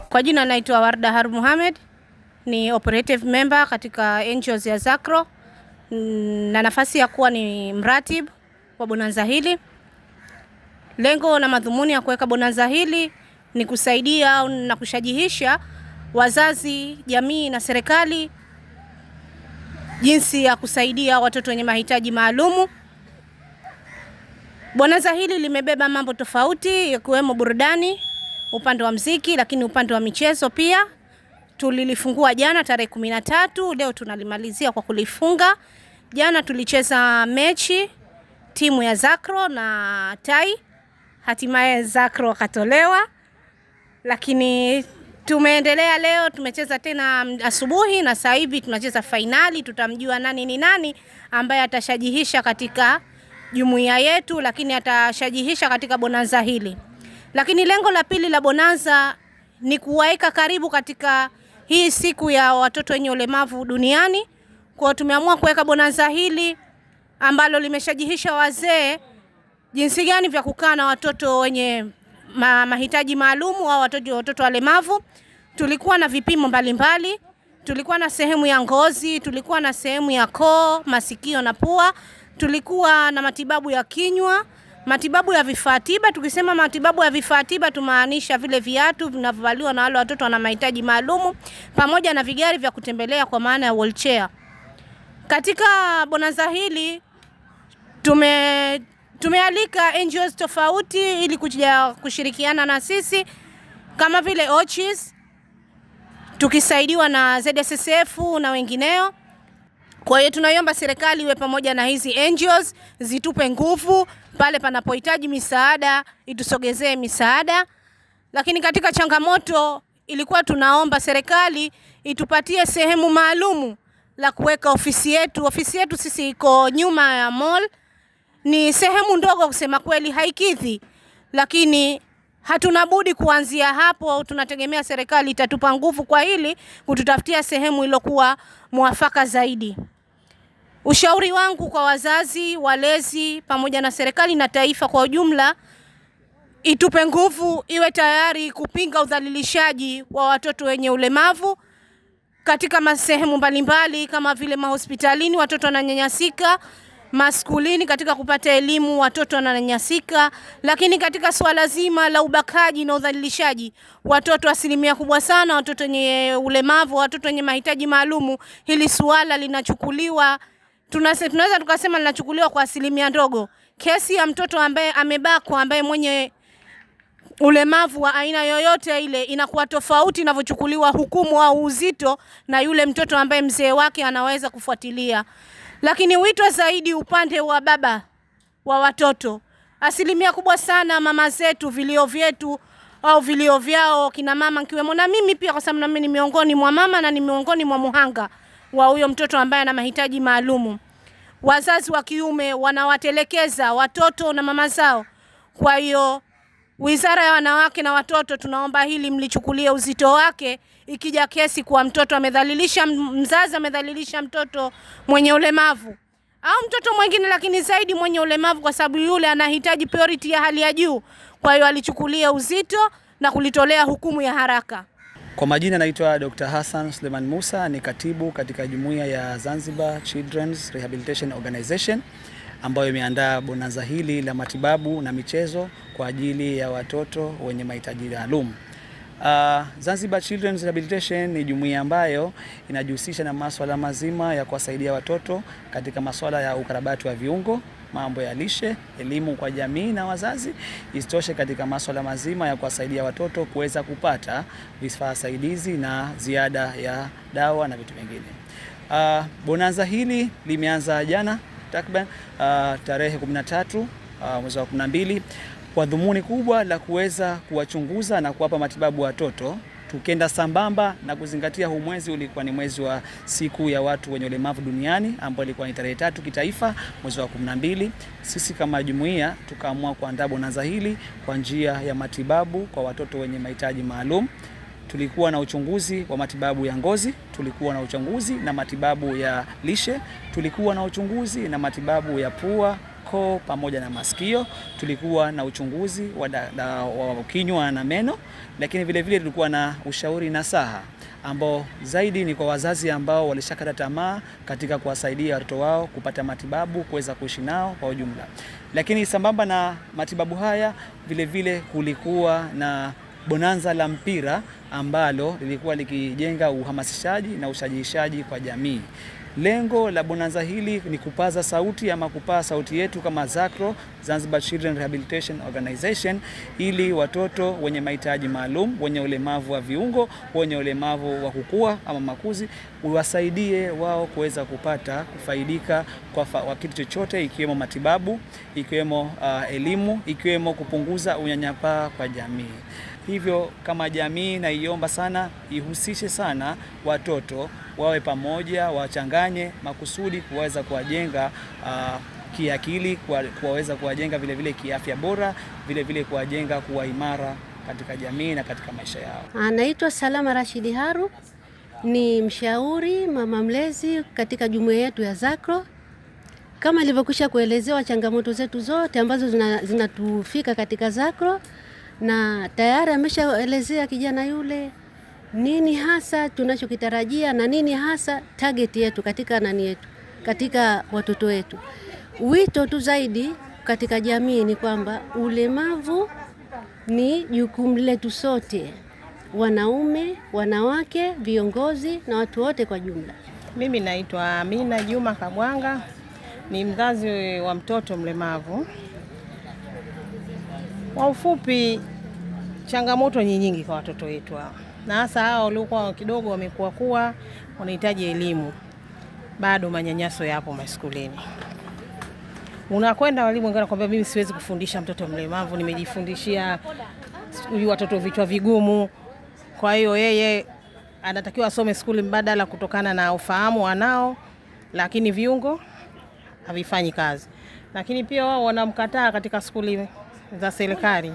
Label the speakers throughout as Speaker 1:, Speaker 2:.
Speaker 1: Kwa jina naitwa Warda Harun Mohamed, ni operative member katika NGOs ya Zakro na nafasi ya kuwa ni mratibu wa bonanza hili. Lengo na madhumuni ya kuweka bonanza hili ni kusaidia na kushajihisha wazazi, jamii na serikali jinsi ya kusaidia watoto wenye mahitaji maalumu. Bonanza hili limebeba mambo tofauti ikiwemo burudani, upande wa muziki, lakini upande wa michezo pia. Tulilifungua jana tarehe 13, leo tunalimalizia kwa kulifunga. Jana tulicheza mechi timu ya Zakro na Tai. Hatimaye Zakro katolewa. Lakini tumeendelea leo, tumecheza tena asubuhi na sasa hivi tunacheza finali. Tutamjua nani ni nani ambaye atashajihisha katika jumuiya yetu, lakini atashajihisha katika bonanza hili. Lakini lengo la pili la bonanza ni kuwaeka karibu katika hii siku ya watoto wenye ulemavu duniani. Kwa tumeamua kuweka bonanza hili ambalo limeshajihisha wazee jinsi gani vya kukaa na watoto wenye mahitaji maalumu au watoto walemavu. Tulikuwa na vipimo mbalimbali, tulikuwa na sehemu ya ngozi, tulikuwa na sehemu ya koo, masikio na pua, tulikuwa na matibabu ya kinywa, matibabu ya vifaa tiba. Tukisema matibabu ya vifaa tiba tumaanisha vile viatu vinavyovaliwa na wale watoto wana mahitaji maalumu, pamoja na vigari vya kutembelea kwa maana ya wheelchair. Katika bonanza hili tumealika NGOs tofauti ili kuja kushirikiana na sisi kama vile OCHIS, tukisaidiwa na ZSSF na wengineo. Kwa hiyo tunaiomba serikali iwe pamoja na hizi NGOs, zitupe nguvu pale panapohitaji misaada, itusogezee misaada. Lakini katika changamoto ilikuwa tunaomba serikali itupatie sehemu maalumu la kuweka ofisi yetu. Ofisi yetu sisi iko nyuma ya mall. Ni sehemu ndogo kusema kweli, haikidhi, lakini hatuna budi kuanzia hapo. Tunategemea serikali itatupa nguvu kwa hili, kututafutia sehemu iliyokuwa mwafaka zaidi. Ushauri wangu kwa wazazi, walezi, pamoja na serikali na taifa kwa ujumla, itupe nguvu, iwe tayari kupinga udhalilishaji wa watoto wenye ulemavu katika sehemu mbalimbali kama vile mahospitalini watoto wananyanyasika, maskulini katika kupata elimu watoto wananyanyasika, lakini katika swala zima la ubakaji na udhalilishaji watoto, asilimia kubwa sana watoto wenye ulemavu, watoto wenye mahitaji maalumu, hili swala linachukuliwa, tunaweza tukasema linachukuliwa kwa asilimia ndogo. Kesi ya mtoto ambaye amebakwa, ambaye mwenye ulemavu wa aina yoyote ile, inakuwa tofauti inavyochukuliwa hukumu au uzito na yule mtoto ambaye mzee wake anaweza kufuatilia. Lakini wito zaidi upande wa baba wa watoto. Asilimia kubwa sana mama zetu, vilio vyetu au vilio vyao, kina mama kiwemo na mimi pia, kwa sababu na mimi ni miongoni mwa mama na ni miongoni mwa muhanga wa huyo mtoto ambaye ana mahitaji maalumu. Wazazi wa kiume wanawatelekeza watoto na mama zao. Kwa hiyo Wizara ya Wanawake na Watoto tunaomba hili mlichukulie uzito wake. Ikija kesi kwa mtoto amedhalilisha, mzazi amedhalilisha mtoto mwenye ulemavu au mtoto mwingine, lakini zaidi mwenye ulemavu, kwa sababu yule anahitaji priority ya hali ya juu. Kwa hiyo alichukulia uzito na kulitolea hukumu ya haraka.
Speaker 2: Kwa majina naitwa Dr. Hassan Suleiman Musa, ni katibu katika jumuiya ya Zanzibar Children's Rehabilitation Organization ambayo imeandaa bonanza hili la matibabu na michezo kwa ajili ya watoto wenye mahitaji maalum. Zanzibar Children's Rehabilitation ni jumuiya ambayo inajihusisha na masuala mazima ya kuwasaidia watoto katika masuala ya ukarabati wa viungo, mambo ya lishe, elimu kwa jamii na wazazi. Isitoshe katika masuala mazima ya kuwasaidia watoto kuweza kupata vifaa saidizi na ziada ya dawa na vitu vingine. Bonanza hili limeanza jana takriban tarehe 13 mwezi wa 12 kwa dhumuni kubwa la kuweza kuwachunguza na kuwapa matibabu watoto, tukenda sambamba na kuzingatia huu mwezi ulikuwa ni mwezi wa siku ya watu wenye ulemavu duniani, ambapo ilikuwa ni tarehe 3 kitaifa mwezi wa 12. Sisi kama jumuiya tukaamua kuandaa bonanza hili kwa njia ya matibabu kwa watoto wenye mahitaji maalum. Tulikuwa na uchunguzi wa matibabu ya ngozi, tulikuwa na uchunguzi na matibabu ya lishe, tulikuwa na uchunguzi na matibabu ya pua, koo pamoja na masikio. Tulikuwa na uchunguzi wa kinywa na meno, lakini vile vile tulikuwa na ushauri nasaha ambao zaidi ni kwa wazazi ambao walishakata tamaa katika kuwasaidia watoto wao kupata matibabu, kuweza kuishi nao kwa ujumla. Lakini sambamba na matibabu haya vile vile kulikuwa na bonanza la mpira ambalo lilikuwa likijenga uhamasishaji na ushajiishaji kwa jamii. Lengo la bonanza hili ni kupaza sauti ama kupaa sauti yetu kama ZACRO, Zanzibar Children Rehabilitation Organization, ili watoto wenye mahitaji maalum, wenye ulemavu wa viungo, wenye ulemavu wa kukua ama makuzi, uwasaidie wao kuweza kufaidika kwa kitu chochote, ikiwemo matibabu, ikiwemo elimu, ikiwemo kupunguza unyanyapaa kwa jamii. Hivyo kama jamii naiomba sana ihusishe sana watoto, wawe pamoja, wachanganye makusudi kuweza kuwajenga kiakili, kuweza kuwajenga vile vile kiafya bora, vile vile kuwajenga kuwa imara katika jamii na katika maisha yao.
Speaker 3: Anaitwa Salama Rashidi Haru, ni mshauri mama mlezi katika jumuiya yetu ya ZACRO. Kama nilivyokwisha kuelezewa changamoto zetu zote ambazo zinatufika katika ZACRO, na tayari ameshaelezea kijana yule nini hasa tunachokitarajia na nini hasa target yetu katika watoto wetu. Wito tu zaidi katika jamii ni kwamba ulemavu ni jukumu letu sote, wanaume, wanawake, viongozi na watu wote kwa jumla.
Speaker 4: Mimi naitwa Amina Juma Kabwanga, ni mzazi wa mtoto mlemavu. Kwa ufupi, changamoto nyingi kwa watoto wetu hao. Na hasa hao waliokuwa kidogo wamekuwa wanahitaji elimu. Bado manyanyaso yapo maskulini. Unakwenda walimu wengine kwamba mimi siwezi kufundisha mtoto mlemavu, nimejifundishia watoto vichwa vigumu. Kwa hiyo yeye anatakiwa asome skuli mbadala kutokana na ufahamu wanao, lakini viungo havifanyi kazi. Lakini pia wao wanamkataa katika skuli za serikali.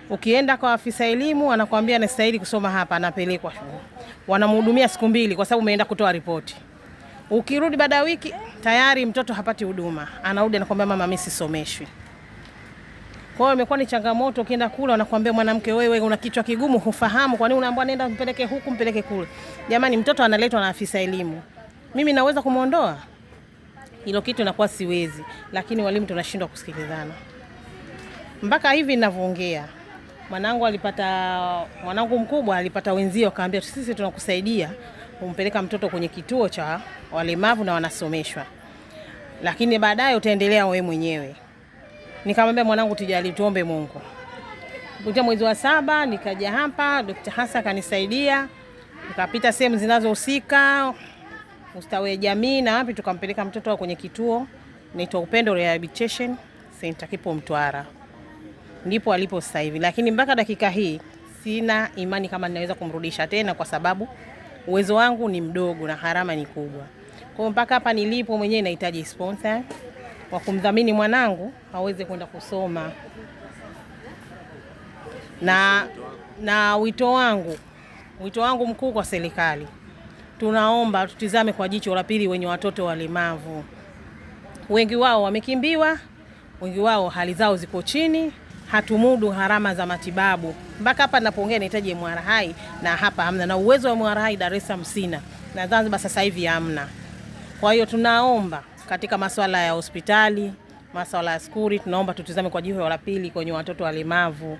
Speaker 4: Ukienda kwa afisa elimu anakuambia anastahili kusoma hapa, anapelekwa shule. Wanamhudumia siku 2 kwa sababu umeenda kutoa ripoti. Ukirudi baada ya wiki tayari mtoto hapati huduma. Anarudi anakuambia mama mimi sisomeshwi. Kwa hiyo imekuwa ni changamoto. Ukienda kule wanakuambia mwanamke wewe una kichwa kigumu, hufahamu kwa nini unaambiwa nenda mpeleke huku mpeleke kule. Jamani, mtoto analetwa na afisa elimu. Mimi naweza kumuondoa? Hilo kitu inakuwa siwezi, lakini walimu tunashindwa kusikilizana. Mpaka hivi ninavyoongea, mwanangu mkubwa alipata wenzio akaambia sisi tunakusaidia umpeleka mtoto kwenye kituo cha walemavu na wanasomeshwa, lakini baadaye utaendelea wewe mwenyewe. Nikamwambia mwanangu tujali, tuombe Mungu. Kuja mwezi wa 7 nikaja hapa, Dr. Hassan kanisaidia, nikapita sehemu zinazohusika ustawi wa jamii na wapi, tukampeleka mtoto kwenye kituo inaitwa Upendo Rehabilitation Center kipo Mtwara. Ndipo alipo sasa hivi, lakini mpaka dakika hii sina imani kama ninaweza kumrudisha tena kwa sababu uwezo wangu ni mdogo na gharama ni kubwa. Kwa hiyo mpaka hapa nilipo mwenyewe nahitaji sponsor wa kumdhamini mwanangu aweze kwenda kusoma. Na wito wangu mkuu kwa serikali, tunaomba tutizame kwa jicho la pili wenye watoto walemavu. Wengi wao wamekimbiwa, wengi wao hali zao ziko chini, hatumudu gharama za matibabu. Mpaka hapa ninapoongea nahitaji MRI na hapa hamna, na uwezo wa MRI Dar es Salaam sina, na Zanzibar sasa hivi hamna. Kwa hiyo tunaomba katika masuala ya hospitali, masuala ya skuli, tunaomba tutizame kwa jicho la pili kwenye watoto walemavu.